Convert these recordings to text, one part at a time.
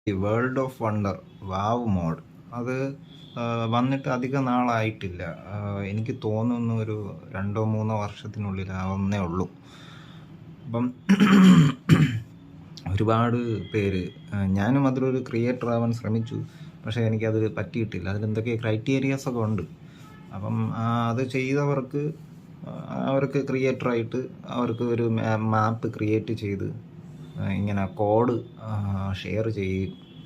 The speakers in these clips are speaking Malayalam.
ഈ world of wonder wow mode അത് വന്നിട്ട് അധികം നാളായിട്ടില്ല. എനിക്ക് തോന്നുന്നു ഒരു 2-3 വർഷത്തിനുള്ളിലാവുന്നേ ഉള്ളൂ. അപ്പം ഒരുപാട് പേര്, ഞാനും അതിലൊരു ക്രിയേറ്റർ ആവാൻ ശ്രമിച്ചു, പക്ഷേ എനിക്കത് പറ്റിയിട്ടില്ല. അതിലെന്തൊക്കെ ക്രൈറ്റീരിയാസൊക്കെ ഉണ്ട്. അപ്പം അത് ചെയ്തവർക്ക് അവർക്ക് ക്രിയേറ്ററായിട്ട് അവർക്ക് ഒരു മാപ്പ് ക്രിയേറ്റ് ചെയ്ത് ഇങ്ങനെ കോഡ് ഷെയർ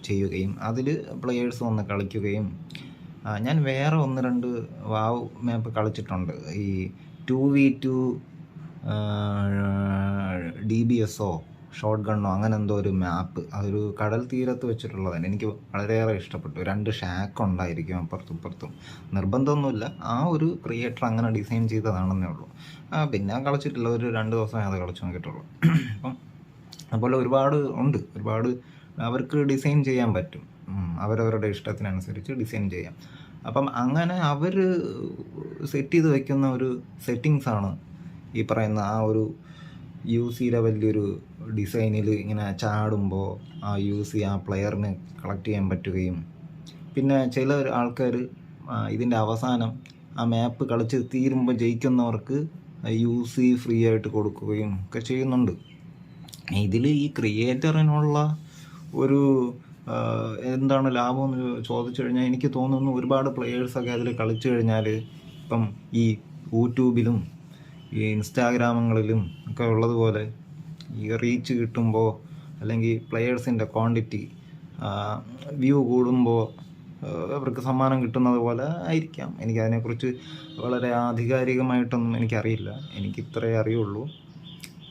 ചെയ്യുകയും അതിൽ പ്ലെയേഴ്സ് വന്ന് കളിക്കുകയും, ഞാൻ വേറെ 1-2 വാവ് മാപ്പ് കളിച്ചിട്ടുണ്ട്. ഈ 2v2 DBSO ഷോട്ട് ഗണ്ണോ അങ്ങനെ എന്തോ ഒരു മാപ്പ്, അതൊരു കടൽ തീരത്ത് വെച്ചിട്ടുള്ളതാണ്. എനിക്ക് വളരെയേറെ ഇഷ്ടപ്പെട്ടു. 2 ഷാക്ക് ഉണ്ടായിരിക്കും അപ്പുറത്തും ഇപ്പുറത്തും. നിർബന്ധമൊന്നുമില്ല, ആ ഒരു ക്രിയേറ്റർ അങ്ങനെ ഡിസൈൻ ചെയ്തതാണെന്നേ ഉള്ളൂ. പിന്നെ കളിച്ചിട്ടില്ല, ഒരു 2 ദിവസമേ അത് കളിച്ചു നോക്കിയിട്ടുള്ളൂ. അപ്പം അതുപോലെ ഒരുപാട് ഉണ്ട്. ഒരുപാട് അവർക്ക് ഡിസൈൻ ചെയ്യാൻ പറ്റും, അവരവരുടെ ഇഷ്ടത്തിനനുസരിച്ച് ഡിസൈൻ ചെയ്യാം. അപ്പം അങ്ങനെ അവർ സെറ്റ് ചെയ്ത് വയ്ക്കുന്ന ഒരു സെറ്റിങ്സാണ് ഈ പറയുന്ന ആ ഒരു UCയുടെ വലിയൊരു ഡിസൈനിൽ ഇങ്ങനെ ചാടുമ്പോൾ ആ UC ആ പ്ലെയറിന് കളക്ട് ചെയ്യാൻ പറ്റുകയും, പിന്നെ ചില ആൾക്കാർ ഇതിൻ്റെ അവസാനം ആ മാപ്പ് കളിച്ച് തീരുമ്പോൾ ജയിക്കുന്നവർക്ക് UC ഫ്രീ ആയിട്ട് കൊടുക്കുകയും ഒക്കെ ചെയ്യുന്നുണ്ട്. ഇതിൽ ഈ ക്രിയേറ്ററിനുള്ള ഒരു എന്താണ് ലാഭം എന്ന് ചോദിച്ചു കഴിഞ്ഞാൽ, എനിക്ക് തോന്നുന്നു ഒരുപാട് പ്ലെയേഴ്സൊക്കെ അതിൽ കളിച്ചു കഴിഞ്ഞാൽ ഇപ്പം ഈ യൂട്യൂബിലും ഈ ഇൻസ്റ്റാഗ്രാമുകളിലും ഒക്കെ ഉള്ളതുപോലെ ഈ റീച്ച് കിട്ടുമ്പോൾ, അല്ലെങ്കിൽ പ്ലെയേഴ്സിൻ്റെ ക്വാണ്ടിറ്റി വ്യൂ കൂടുമ്പോൾ അവർക്ക് സമ്മാനം കിട്ടുന്നത് പോലെ ആയിരിക്കാം. എനിക്കതിനെക്കുറിച്ച് വളരെ ആധികാരികമായിട്ടൊന്നും എനിക്കറിയില്ല, എനിക്കിത്രേ അറിയുള്ളൂ.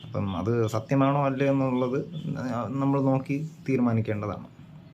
അപ്പം അത് സത്യമാണോ അല്ലേ എന്നുള്ളത് നമ്മൾ നോക്കി തീരുമാനിക്കേണ്ടതാണ്.